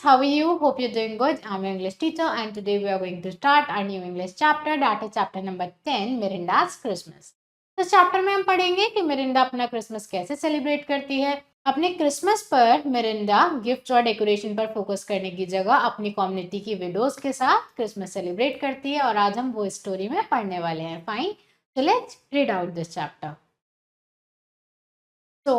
how are you? Hope you're doing good. I'm your English teacher and today we are going to start our new English chapter, that is chapter number 10, Miranda's Christmas. तो chapter में हम पढ़ेंगे कि Mirinda अपना Christmas कैसे celebrate करती है। अपने क्रिसमस पर मिरिंडा गिफ्ट और डेकोरेशन पर फोकस करने की जगह अपनी कम्युनिटी की विडोज के साथ क्रिसमस सेलिब्रेट करती है और आज हम वो स्टोरी में पढ़ने वाले हैं। Fine, so let's read out this chapter. So,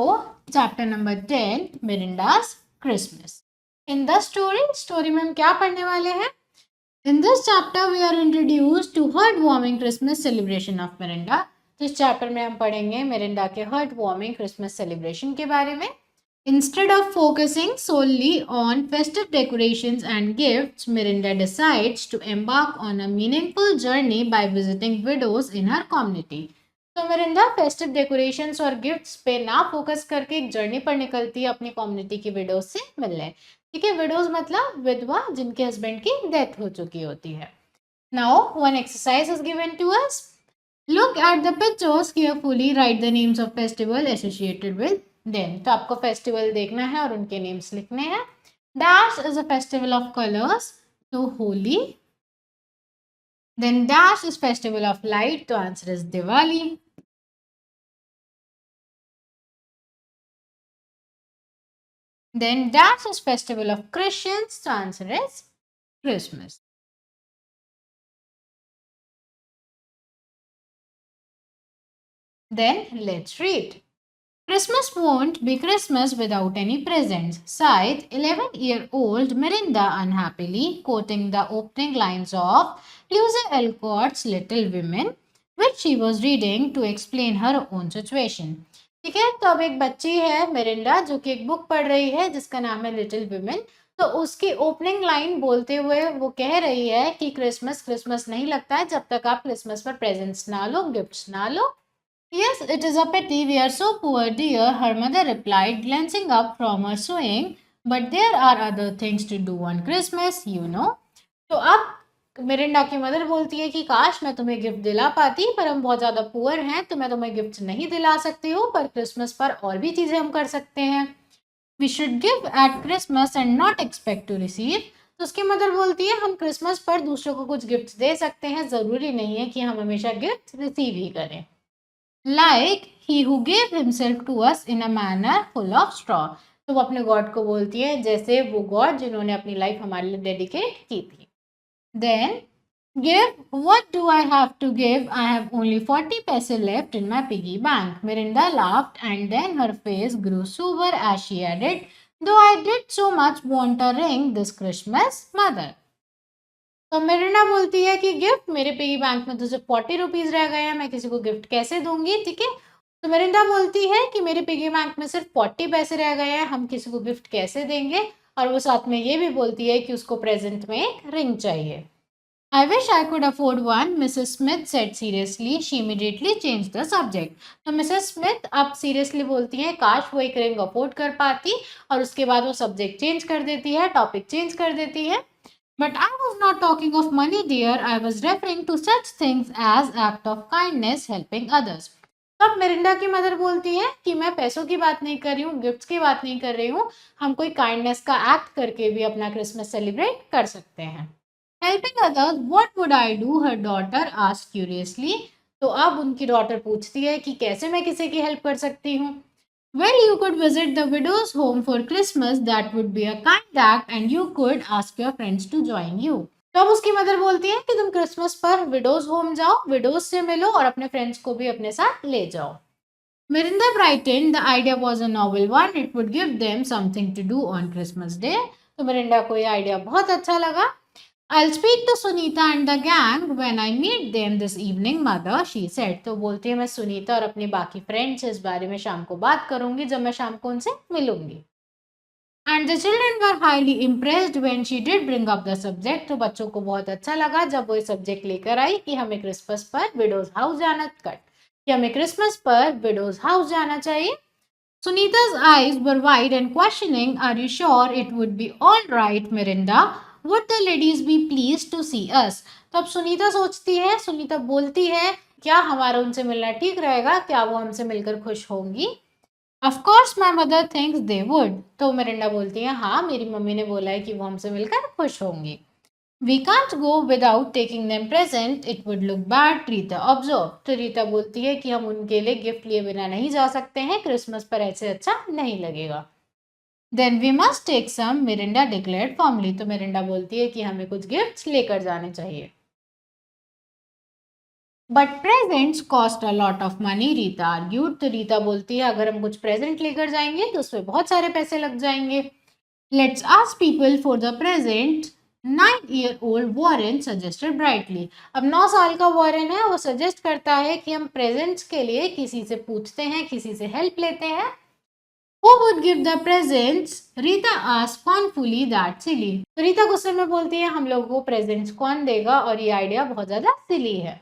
chapter number 10, Miranda's Christmas. In the story में हम क्या पढ़ने वाले हैं? In this chapter we are introduced to heartwarming Christmas celebration of Mirinda. तो इस चैप्टर में हम पढ़ेंगे मिरिंडा के heartwarming Christmas celebration के बारे में. Instead of focusing solely on festive decorations and gifts, Mirinda decides to embark on a meaningful journey by visiting widows in her community. तो मिरिंडा फेस्टिव डेकोरेशंस और gifts पे ना focus करके एक journey पर निकलती है अपनी कम्युनिटी की विडोज से मिलने. ठीक है, विडोज मतलब विधवा जिनके हस्बैंड की डेथ हो चुकी होती है. Now one exercise is given to us. Look at the pictures carefully, write the names of festival associated with them. तो आपको फेस्टिवल देखना है और उनके नेम्स लिखने हैं. Dash is a festival of colours, तो Holi. Then dash is festival of light, तो answer is Diwali. Then dash is festival of Christians, so answer is Christmas. Then let's read. Christmas won't be Christmas without any presents, sighed 11-year-old Mirinda unhappily, quoting the opening lines of Lucy Alcott's Little Women, which she was reading to explain her own situation. ठीक है, तो अब एक बच्ची है Mirinda जो कि एक बुक पढ़ रही है जिसका नाम है लिटिल विमेन. तो उसकी ओपनिंग लाइन बोलते हुए वो कह रही है कि क्रिसमस नहीं लगता है जब तक आप क्रिसमस पर प्रेजेंट्स ना लो, गिफ्ट्स ना लो. Yes, it is a pity we are so poor, dear, her mother replied, glancing up from her sewing. But there are other things to do on Christmas, you know. तो अब Mirinda की mother बोलती है कि काश मैं तुम्हें gift दिला पाती, पर हम बहुत ज़्यादा पुअर हैं तो मैं तुम्हें गिफ्ट नहीं दिला सकती हूँ, पर क्रिसमस पर और भी चीज़ें हम कर सकते हैं. We should give at Christmas and not expect to receive. तो उसकी मदर बोलती है हम क्रिसमस पर दूसरों को कुछ गिफ्ट दे सकते हैं, ज़रूरी नहीं है कि हम हमेशा गिफ्ट रिसीव ही करें. Like he who gave himself to us in a manner full of straw. तो वो अपने गॉड को बोलती है जैसे वो गॉड जिन्होंने अपनी लाइफ हमारे लिए डेडिकेट की थी. Then give, what do I have to give? I have only 40 paise left in my piggy bank. Mirinda laughed and then her face grew sober as she added, though I did so much want a ring this Christmas, mother. तो Mirinda बोलती है कि gift, मेरे piggy bank में तो सिर्फ 40 rupees रह गए हैं, मैं किसी को गिफ्ट कैसे दूंगी. ठीक है, तो मिरिंडा बोलती है कि मेरे पिगी बैंक में सिर्फ 40 पैसे रह गए हैं, हम किसी को गिफ्ट कैसे देंगे. और वो साथ में ये भी बोलती है कि उसको प्रेजेंट में एक रिंग चाहिए. I wish I could afford one, Mrs. Smith said seriously. She immediately changed the subject. तो मिसेस स्मिथ अब सीरियसली बोलती हैं काश वो एक रिंग अफोर्ड कर पाती, और उसके बाद वो सब्जेक्ट चेंज कर देती है, टॉपिक चेंज कर देती है. But I was not talking of money, dear. I was referring to such things as act of kindness, helping others. तब मिरिंडा की मदर बोलती है कि मैं पैसों की बात नहीं कर रही हूँ, गिफ्ट्स की बात नहीं कर रही हूँ, हम कोई काइंडनेस का एक्ट करके भी अपना क्रिसमस सेलिब्रेट कर सकते हैं. Helping others, what would I do? Her daughter asked curiously. तो अब उनकी डॉटर पूछती है कि कैसे मैं किसी की हेल्प कर सकती हूँ. Well, you could visit the widow's home for Christmas. That would be a kind act, and you could ask your friends to join you. तो अब उसकी मदर बोलती है कि तुम क्रिसमस पर विडोज होम जाओ, विडोज से मिलो और अपने फ्रेंड्स को भी अपने साथ ले जाओ. Mirinda brightened. The idea was a novel one. It would give them something to do on Christmas Day. तो मिरिंडा को ये आइडिया बहुत अच्छा लगा. I'll speak to Sunita and the gang when I meet them this evening, mother, she said. तो बोलती है मैं सुनीता और अपनी बाकी फ्रेंड्स इस बारे में शाम को बात करूंगी जब मैं शाम को उनसे मिलूंगी. And the children were highly impressed when she did bring up the subject. तो बच्चों को बहुत अच्छा लगा जब वो ये सब्जेक्ट लेकर आई कि हमें क्रिसमस पर विडोज हाउस जाना चाहिए. Sunita's eyes were wide and questioning. Are you sure it would be all right, Mirinda? Would the ladies be pleased to see us? तो अब सुनीता बोलती है क्या हमारा उनसे मिलना ठीक रहेगा, क्या वो हमसे मिलकर खुश होंगी. Of course my mother thinks they would. तो मिरिंडा बोलती है हाँ मेरी मम्मी ने बोला है कि वो हमसे मिलकर खुश होंगी। We can't go without taking them present. It would look bad. Rita observe. तो रीता बोलती है कि हम उनके लिए गिफ्ट लिए बिना नहीं जा सकते हैं, क्रिसमस पर ऐसे अच्छा नहीं लगेगा। Then we must take some. Mirinda declared formally. तो मिरिंडा बोलती है कि हमें कुछ गिफ्ट्स लेकर जाने चाहिए। But presents cost a lot of money, Rita argued. तो रीता बोलती है अगर हम कुछ प्रेजेंट लेकर जाएंगे तो उसमें बहुत सारे पैसे लग जाएंगे। Let's ask people for the present. 9-year-old Warren suggested brightly. अब 9 साल का वॉरेन है, वो सजेस्ट करता है कि हम प्रेजेंट्स के लिए किसी से पूछते हैं, किसी से हेल्प लेते हैं। Who would give the presents? Rita asked scornfully that silly. तो रीता गुस्से में बोलती है हम लोगों को प्रेजेंट्स कौन देगा और ये आइडिया बहुत ज्यादा सिली है।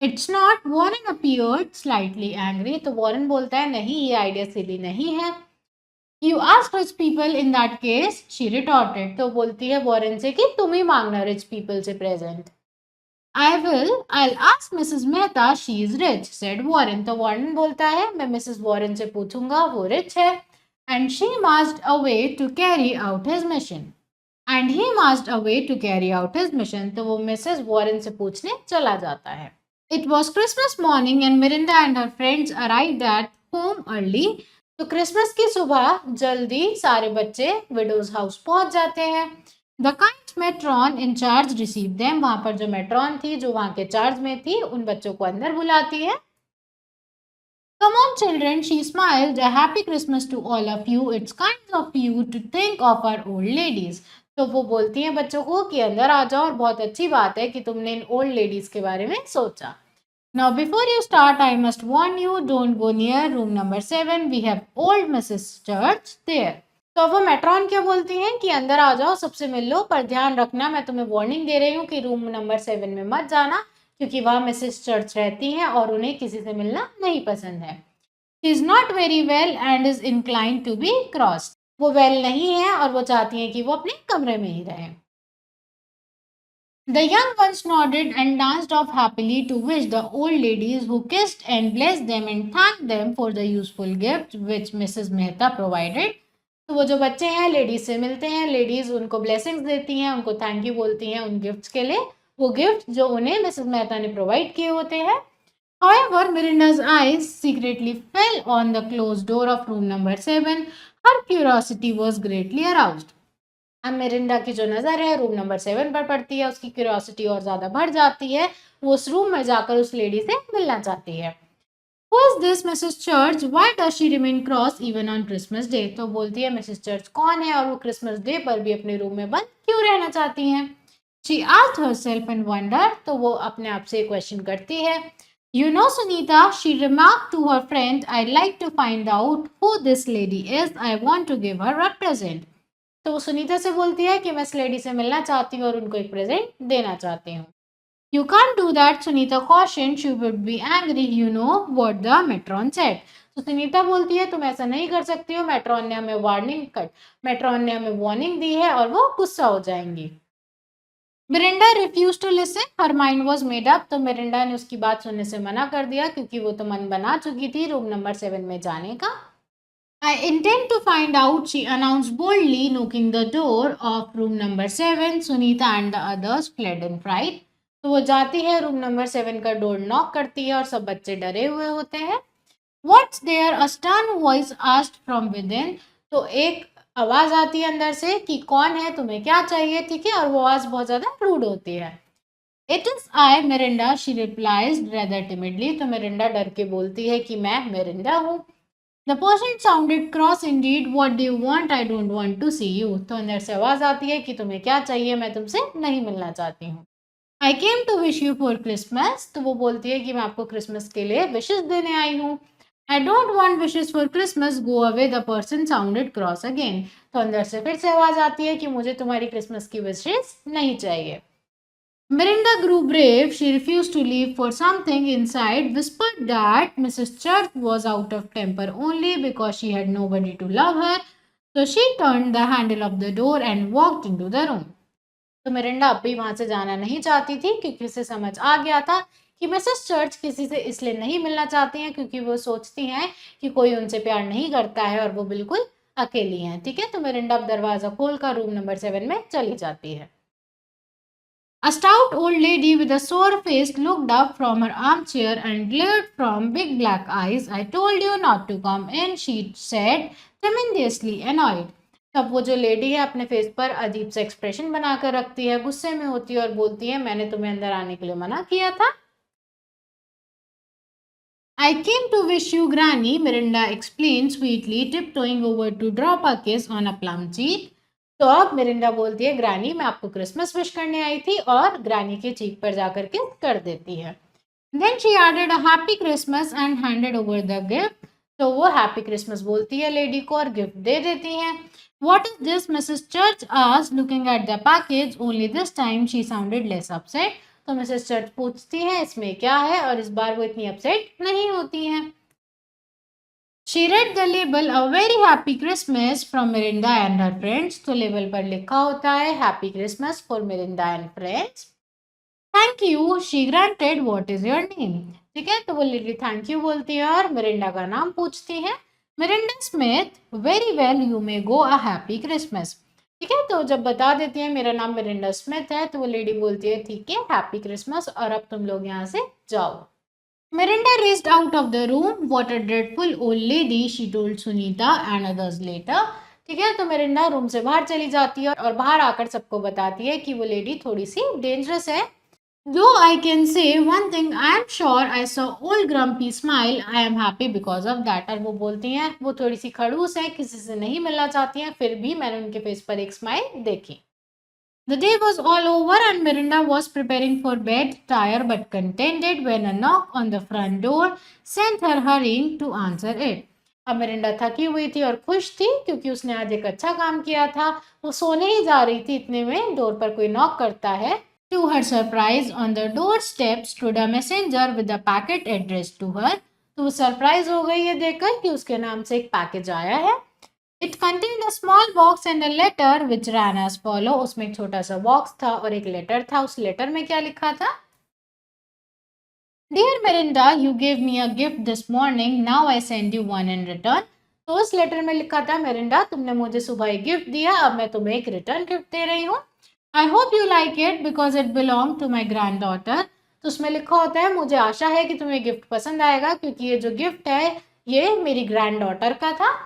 It's not. Warren appeared slightly angry. तो वॉरेन बोलता है नहीं ये आइडिया सिली नहीं है। You ask rich people in that case, she retorted. तो बोलती है वॉरेन से कि तुम ही मांगना रिच पीपल से present. I will. I'll ask Mrs. Mehta. She is rich, said Warren. तो वॉरेन बोलता है मैं मिसेस वॉरेन से पूछूंगा वो रिच है। And she marched away to carry out his mission. And he marched away to carry out his mission. तो वो मिसेस वॉरेन से पूछने चला जाता है। It was Christmas morning and Mirinda and her friends arrived at home early. तो Christmas की सुबह जल्दी सारे बच्चे विडोज हाउस पहुंच जाते हैं। The kind matron in charge receive them. वहां पर जो मेट्रॉन थी जो वहां के चार्ज में थी उन बच्चों को अंदर बुलाती है। Come on children, she smiled. A happy Christmas to all of you. It's kind of you to think of our old ladies. तो वो बोलती हैं बच्चों को कि अंदर आ जाओ और बहुत अच्छी बात है कि तुमने इन ओल्ड लेडीज के बारे में सोचा। Now before you start, I must warn you, don't go near room number 7. We have old Mrs. Church there. तो वो मेट्रॉन क्या बोलती हैं कि अंदर आ जाओ सबसे मिल लो, पर ध्यान रखना मैं तुम्हें वार्निंग दे रही हूँ कि रूम नंबर 7 में मत जाना क्योंकि वहाँ मिसेस चर्च रहती हैं और उन्हें किसी से मिलना नहीं पसंद है। She is not very well and is inclined to be crossed. वो वेल नहीं है और वो चाहती हैं कि वो अपने कमरे में ही रहें। The young ones nodded and danced off happily to wish the old ladies who kissed and blessed them and thanked them for the useful gift which Mrs. Mehta provided. तो वो जो बच्चे हैं लेडीज से मिलते हैं, लेडीज उनको blessings देती हैं, उनको थैंक यू बोलती हैं उन गिफ्ट्स के लिए, वो गिफ्ट जो उन्हें मिसेस मेहता ने प्रोवाइड किए होते हैं। However, Miranda's eyes secretly fell on the closed door of room number 7. Her curiosity was greatly aroused. अब मिरिंडा की जो नज़र है रूम नंबर 7 पर पड़ती है, उसकी क्यूरियोसिटी और ज़्यादा बढ़ जाती है। वो उस रूम में जाकर उस लेडी से मिलना चाहती है। Who is this Mrs. Church? Why does she remain cross even on Christmas Day? तो बोलती है मिसेस चर्च कौन है और वो क्रिसमस डे पर भी अपने रूम में बंद क्यों रहना चाहती हैं? She asked herself in wonder. तो वो अपने आप से क्वेश्चन करती है। You know, Sunita, she remarked to her friend, I'd like to find out who this lady is. I want to give her a present. तो वो सुनीता से बोलती है कि मैं इस लेडी से मिलना चाहती हूँ और उनको एक प्रेजेंट देना चाहती हूँ। You can't do that, Sunita cautioned. She would be angry. You know what the matron said. तो सुनीता बोलती है तुम ऐसा नहीं कर सकती हो, मेट्रॉन ने हमें वार्निंग दी है और वो गुस्सा हो जाएंगी। Miranda refuse to listen, her mind was made up. तो मिरिंडा ने उसकी बात सुनने से मना कर दिया क्योंकि वो तो मन बना चुकी थी रूम नंबर 7 में जाने का। I intend to find out, she announced boldly, knocking the door of room number 7. Sunita and the others fled in fright. तो वो जाती है रूम नंबर 7 का डोर नॉक करती है और सब बच्चे डरे हुए होते हैं। What's there? A stern voice asked from within. तो एक आवाज आती है अंदर से कि कौन है, तुम्हें क्या चाहिए, ठीक है, और वो आवाज बहुत ज्यादा रूड होती है। It is I, Mirinda, she replies rather timidly. तो मिरिंडा डर के बोलती है कि मैं मिरिंडा हूँ। The person sounded cross indeed. What do you want? I don't want to see you. तो अंदर से आवाज आती है कि तुम्हें क्या चाहिए, मैं तुमसे नहीं मिलना चाहती हूँ। I came to wish you for Christmas. तो वो बोलती है कि मैं आपको क्रिसमस के लिए विशेस देने आई हूँ। I don't want wishes for Christmas. Go away. The person sounded cross again. तो अंदर से फिर से आवाज आती है कि मुझे तुम्हारी क्रिसमस की विशेस नहीं चाहिए। Mirinda grew brave. She refused to leave for something inside whispered that Mrs. Church was out of temper only because she had nobody to love her. So she turned the handle of the door and walked into the room. तो Mirinda अब भी वहां से जाना नहीं चाहती थी क्योंकि उसे समझ आ गया था कि मिसेस चर्च किसी से इसलिए नहीं मिलना चाहती हैं क्योंकि वो सोचती हैं कि कोई उनसे प्यार नहीं करता है और वो बिल्कुल अकेली हैं। ठीक है, तो मिरिंडा अब दरवाजा खोलकर रूम नंबर 7 में चली जाती है। A stout old lady with a sore face looked up from her armchair and glared from big black eyes. I told you not to come in, she said, tremendously annoyed. तब वो जो lady है अपने face पर अजीब सा expression बनाकर रखती है, गुस्से में होती है और बोलती है, मैंने तुम्हें अंदर आने के लिए मना किया था। I came to wish you Granny, Miranda explained sweetly, tiptoeing over to drop a kiss on a plum cheek. तो अब मिरिंडा बोलती है, ग्रानी मैं आपको क्रिसमस विश करने आई थी, और ग्रानी के चीक पर जाकर किस कर देती है। Then she added a happy Christmas and handed over the gift. तो वो हैप्पी क्रिसमस बोलती है लेडी को और गिफ्ट दे देती है। What is this, Mrs church asked, looking at the package. Only this time she sounded less upset. तो Mrs church पूछती है इसमें क्या है, और इस बार वो इतनी अपसेट नहीं होती हैं। She read the label A Very Happy Christmas from Mirinda and her friends. तो लेबल पर लिखा होता है Happy Christmas for Mirinda and friends. Thank you, she granted. What is your name? ठीक है, तो वो लेडी थैंक यू बोलती है और मिरिंडा का नाम पूछती है। Mirinda Smith, very well you may go, a happy Christmas. ठीक है, तो जब बता देती है मेरा नाम मिरिंडा स्मिथ है, तो वो लेडी बोलती है ठीक है, हैप्पी क्रिसमस, और अब तुम लोग यहाँ से जाओ। Miranda raced out of the room. What a dreadful old lady, she told Sunita and others later. ठीक है, तो मिरिंडा रूम से बाहर चली जाती है और बाहर आकर सबको बताती है कि वो लेडी थोड़ी सी डेंजरस है। Though I can say one thing, I am sure I saw old grumpy smile. I am happy because of that. और वो बोलती हैं वो थोड़ी सी खड़ूस है, किसी से नहीं मिलना चाहती हैं, फिर भी मैंने उनके फेस पर एक स्माइल देखी। The day was all over and Miranda was preparing for bed, tired but contented, when a knock on the front door sent her hurrying to answer it. अब मिरिंडा थकी हुई थी और खुश थी क्योंकि उसने आज एक अच्छा काम किया था। वो सोने ही जा रही थी, इतने में डोर पर कोई नॉक करता है। To her surprise, on the doorstep stood a messenger with a packet addressed to her. तो वो सरप्राइज हो गई है देखकर कि उसके नाम से एक पैकेज आया है। It contained a small box and a letter which ran as follow. उसमें एक छोटा सा बॉक्स था और एक लेटर था। उस लेटर में क्या लिखा था? Dear Mirinda, you gave me a gift this morning. Now I send you one in return. तो उस लेटर में लिखा था, मिरिंडा तुमने मुझे सुबह एक गिफ्ट दिया, अब मैं तुम्हें एक रिटर्न गिफ्ट दे रही हूँ। I hope you like it because it belonged to my granddaughter. तो उसमें लिखा होता है, मुझे आशा है कि तुम्हें गिफ्ट पसंद आएगा क्योंकि ये जो गिफ्ट है ये मेरी ग्रैंड डॉटर का था।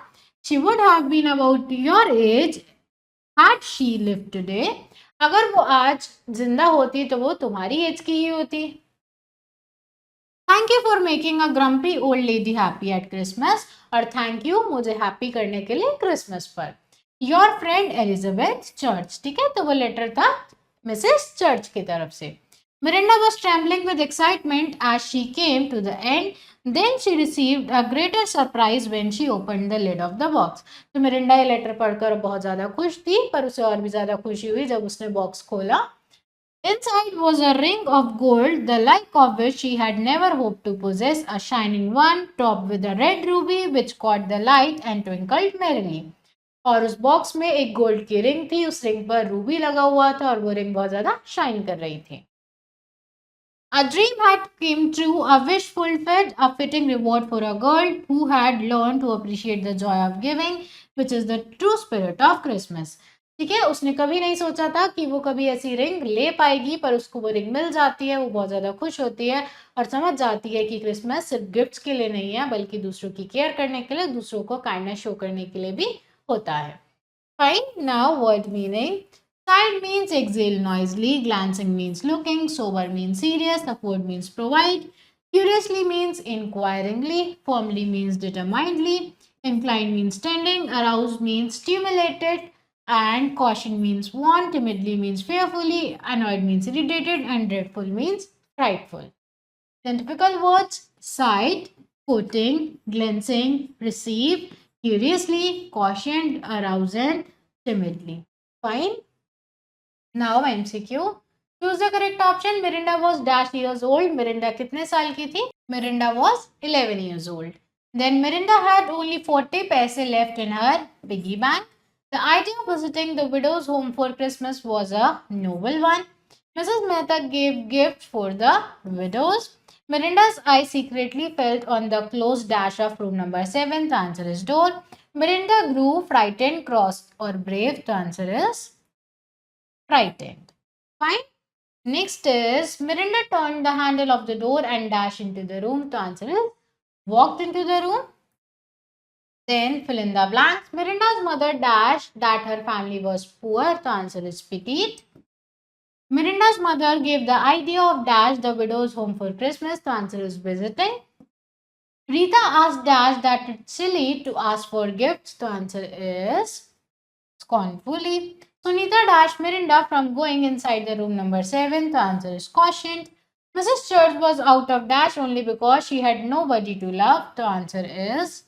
She would have been about your age had she lived today. अगर वो आज जिंदा होती तो वो तुम्हारी एज की ही होती। Thank you for making a grumpy old lady happy at Christmas. और थैंक यू मुझे हैप्पी करने के लिए क्रिसमस पर। Your friend Elizabeth church. ठीक है, तो वो लेटर था मिसेस चर्च की तरफ से। Miranda was trembling with excitement as she came to the end. Then she received a greater surprise when she opened the lid of the box. तो Mirinda ये लेटर पढ़कर बहुत ज़्यादा खुश थी, पर उसे और भी ज़्यादा खुशी हुई जब उसने बॉक्स खोला। Inside was a ring of gold, the like of which she had never hoped to possess, a shining one topped with a red ruby which caught the light and twinkled merrily. और उस box में एक gold की ring थी, उस ring पर Ruby लगा हुआ था और वो रिंग बहुत ज़्यादा शाइन कर रही थी। A dream had come true, a wish fulfilled, a fitting reward for a girl who had learned to appreciate the joy of giving, which is the true spirit of Christmas. ठीक है, उसने कभी नहीं सोचा था कि वो कभी ऐसी रिंग ले पाएगी, पर उसको वो रिंग मिल जाती है। वो बहुत ज़्यादा खुश होती है और समझ जाती है कि क्रिसमस सिर्फ गिफ्ट्स के लिए नहीं है, बल्कि दूसरों की केयर करने के लिए, दूसरों को काइंडनेस शो करने के लिए भी होता है। Fine, now word meaning. Side means exhale noisily, glancing means looking, sober means serious, afford means provide, curiously means inquiringly, firmly means determinedly, inclined means tending, aroused means stimulated, and caution means warn, timidly means fearfully, annoyed means irritated, and dreadful means frightful. Then typical words: side, quoting, glancing, receive, curiously, cautioned, aroused, and timidly. Fine. Now MCQ. Choose the correct option. Mirinda was dash years old. Mirinda कितने साल की थी? Mirinda was 11 years old. Then Mirinda had only 40 paise left in her piggy bank. The idea of visiting the widow's home for Christmas was a novel one. Mrs. Mehta gave gifts for the widows. Miranda's eye secretly felt on the closed dash of room number 7. The answer is door. Miranda grew frightened, cross, or brave. The answer is frightened. Fine. Next is Miranda turned the handle of the door and dashed into the room. The answer is walked into the room. Then fill in the blanks. Miranda's mother dashed that her family was poor. The answer is petite. Miranda's mother gave the idea of Dash the widow's home for Christmas. The answer is visiting. Rita asked Dash that it's silly to ask for gifts. The answer is scornfully. Sunita dashed Miranda from going inside the room number 7. The answer is cautioned. Mrs. Church was out of Dash only because she had nobody to love. The answer is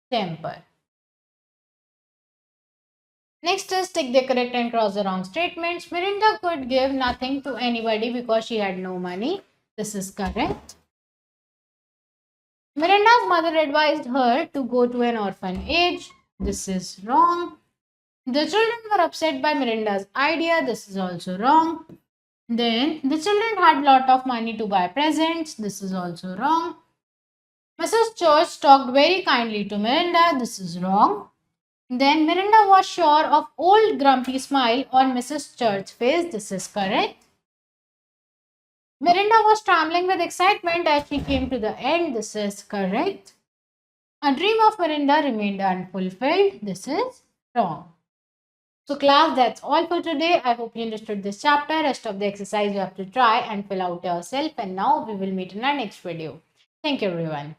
temper. Next is tick the correct and cross the wrong statements. Miranda could give nothing to anybody because she had no money. This is correct. Miranda's mother advised her to go to an orphanage. This is wrong. The children were upset by Miranda's idea. This is also wrong. Then the children had lot of money to buy presents. This is also wrong. Mrs. Church talked very kindly to Miranda. This is wrong. Then Miranda was sure of old grumpy smile on Mrs. Church's face. This is correct. Miranda was trembling with excitement as she came to the end. This is correct. A dream of Miranda remained unfulfilled. This is wrong. So class, that's all for today. I hope you understood this chapter. Rest of the exercise you have to try and fill out yourself. And now we will meet in our next video. Thank you everyone.